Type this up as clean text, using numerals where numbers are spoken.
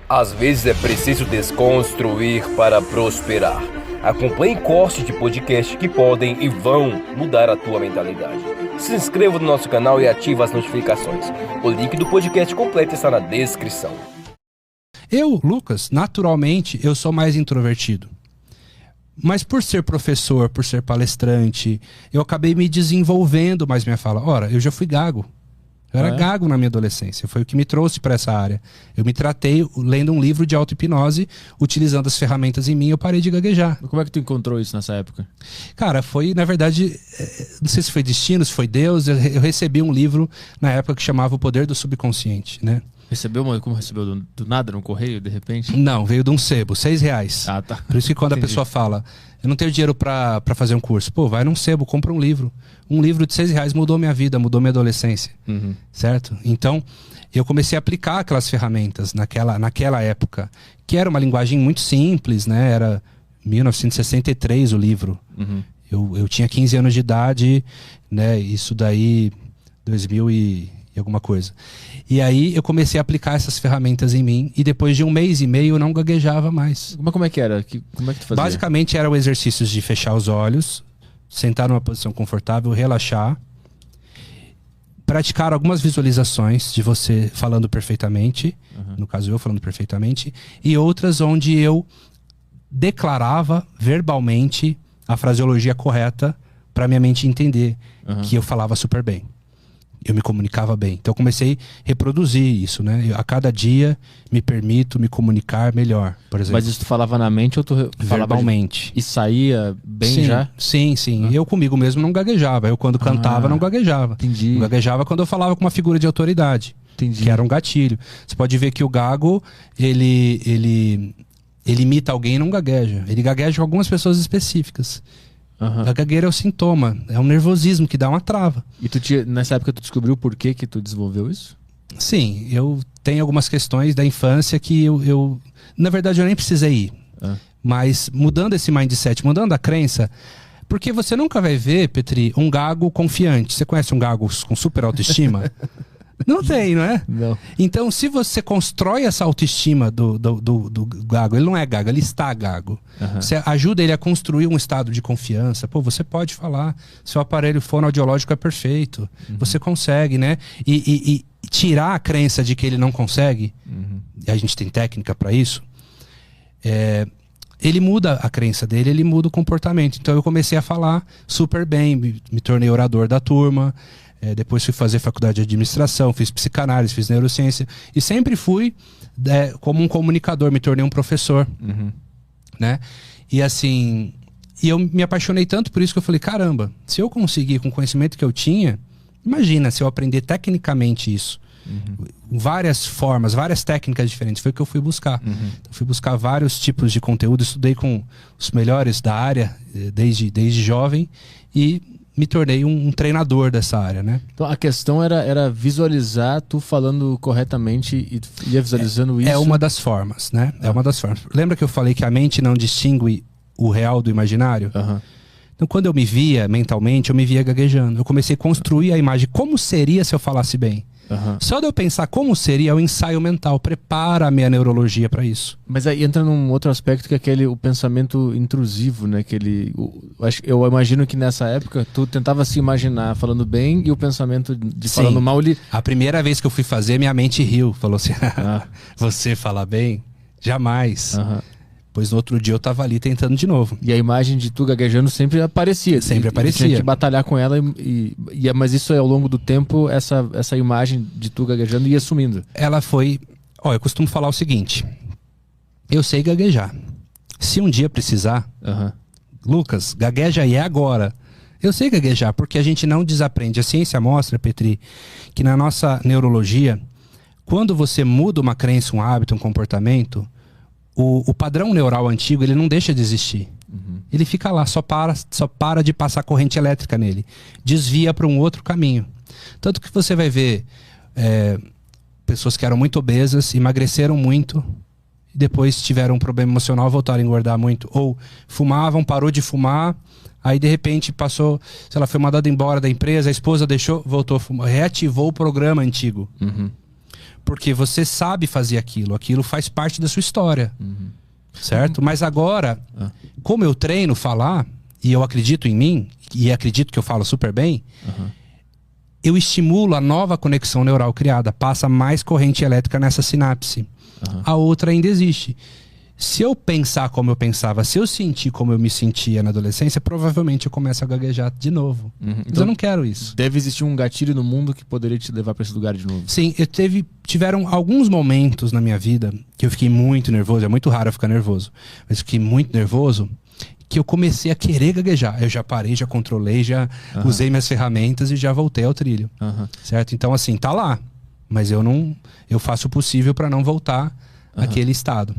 Às vezes é preciso desconstruir para prosperar. Acompanhe cortes de podcast que podem e vão mudar a tua mentalidade. Se inscreva no nosso canal e ative as notificações. O link do podcast completo está na descrição. Eu, Lucas, naturalmente, eu sou mais introvertido. Mas por ser professor, por ser palestrante, eu acabei me desenvolvendo mais minha fala. Ora, eu já fui gago. Eu era gago na minha adolescência, foi o que me trouxe para essa área. Eu me tratei lendo um livro de auto-hipnose, utilizando as ferramentas em mim, eu parei de gaguejar. Como é que tu encontrou isso nessa época? Cara, foi, na verdade, não sei se foi destino, se foi Deus, eu recebi um livro na época que chamava O Poder do Subconsciente, né? Recebeu, como recebeu? Do nada, no correio, de repente? Não, veio de um sebo, R$6. Ah, tá. Por isso que quando a pessoa fala, eu não tenho dinheiro pra fazer um curso. Pô, vai num sebo, compra um livro. Um livro de R$6 mudou minha vida, mudou minha adolescência. Certo? Então, eu comecei a aplicar aquelas ferramentas naquela época, que era uma linguagem muito simples, né? Era 1963 o livro. Eu tinha 15 anos de idade, né? Isso daí, 2000 e alguma coisa. E aí eu comecei a aplicar essas ferramentas em mim e depois de 1 mês e meio eu não gaguejava mais. Mas como é que era? Como é que tu fazia? Basicamente eram exercícios de fechar os olhos, sentar numa posição confortável, relaxar, praticar algumas visualizações de você falando perfeitamente, no caso eu falando perfeitamente, e outras onde eu declarava verbalmente a fraseologia correta para minha mente entender que eu falava super bem. Eu me comunicava bem. Então eu comecei a reproduzir isso, né? A cada dia me permito me comunicar melhor, por exemplo. Mas isso tu falava na mente ou tu falava verbalmente? E saía bem sim, já? Sim. Eu comigo mesmo não gaguejava. Eu quando cantava não gaguejava. Entendi. Eu gaguejava quando eu falava com uma figura de autoridade. Entendi. Que era um gatilho. Você pode ver que o gago, ele imita alguém e não gagueja. Ele gagueja com algumas pessoas específicas. A gagueira é o sintoma, é um nervosismo que dá uma trava. E nessa época tu descobriu por que tu desenvolveu isso? Sim, eu tenho algumas questões da infância que eu na verdade eu nem precisei ir. Mas mudando esse mindset, mudando a crença, porque você nunca vai ver, Petri, um gago confiante. Você conhece um gago com super autoestima? Não tem, não é? Não. Então, se você constrói essa autoestima do gago, ele não é gago, ele está gago. Você ajuda ele a construir um estado de confiança. Pô, você pode falar, seu aparelho fonoaudiológico é perfeito. Você consegue, né? E tirar a crença de que ele não consegue, e a gente tem técnica para isso, ele muda a crença dele, ele muda o comportamento. Então eu comecei a falar super bem, me tornei orador da turma. Depois fui fazer faculdade de administração, fiz psicanálise, fiz neurociência e sempre fui como um comunicador, me tornei um professor, né? E assim, eu me apaixonei tanto por isso que eu falei, caramba, se eu conseguir com o conhecimento que eu tinha, imagina se eu aprender tecnicamente isso, várias formas, várias técnicas diferentes, foi o que eu fui buscar. Então, fui buscar vários tipos de conteúdo, estudei com os melhores da área desde jovem e me tornei um treinador dessa área, né? Então a questão era visualizar tu falando corretamente e ia visualizando isso. É uma das formas, né? É uma das formas. Lembra que eu falei que a mente não distingue o real do imaginário? Então quando eu me via mentalmente, eu me via gaguejando. Eu comecei a construir a imagem. Como seria se eu falasse bem? Só de eu pensar como seria o ensaio mental, prepara a minha neurologia para isso. Mas aí entra num outro aspecto que é o pensamento intrusivo, né? Eu imagino que nessa época tu tentava se imaginar falando bem e o pensamento de falando mal ele... A primeira vez que eu fui fazer, minha mente riu, falou assim, você fala bem? Jamais. Pois no outro dia eu tava ali tentando de novo. E a imagem de tu gaguejando sempre aparecia. Sempre aparecia. Tinha que batalhar com ela, mas isso ao longo do tempo, essa imagem de tu gaguejando ia sumindo. Ela foi... eu costumo falar o seguinte. Eu sei gaguejar. Se um dia precisar, Lucas, gagueja aí agora. Eu sei gaguejar, porque a gente não desaprende. A ciência mostra, Petri, que na nossa neurologia, quando você muda uma crença, um hábito, um comportamento... O padrão neural antigo, ele não deixa de existir. Ele fica lá, só para de passar corrente elétrica nele. Desvia para um outro caminho. Tanto que você vai ver pessoas que eram muito obesas, emagreceram muito, e depois tiveram um problema emocional, voltaram a engordar muito. Ou fumavam, parou de fumar, aí de repente passou, sei lá, foi mandado embora da empresa, a esposa deixou, voltou a fumar, reativou o programa antigo. porque você sabe fazer aquilo. Aquilo faz parte da sua história. Certo? Mas agora, como eu treino falar, e eu acredito em mim, e acredito que eu falo super bem, eu estimulo a nova conexão neural criada. Passa mais corrente elétrica nessa sinapse. A outra ainda existe. Se eu pensar como eu pensava, se eu sentir como eu me sentia na adolescência, provavelmente eu começo a gaguejar de novo. Mas Então, eu não quero isso. Deve existir um gatilho no mundo que poderia te levar para esse lugar de novo. Sim, tiveram alguns momentos na minha vida que eu fiquei muito nervoso. É muito raro eu ficar nervoso. Mas fiquei muito nervoso que eu comecei a querer gaguejar. Eu já parei, já controlei, já usei minhas ferramentas e já voltei ao trilho. Certo? Então assim, tá lá. Mas eu faço o possível para não voltar àquele estado.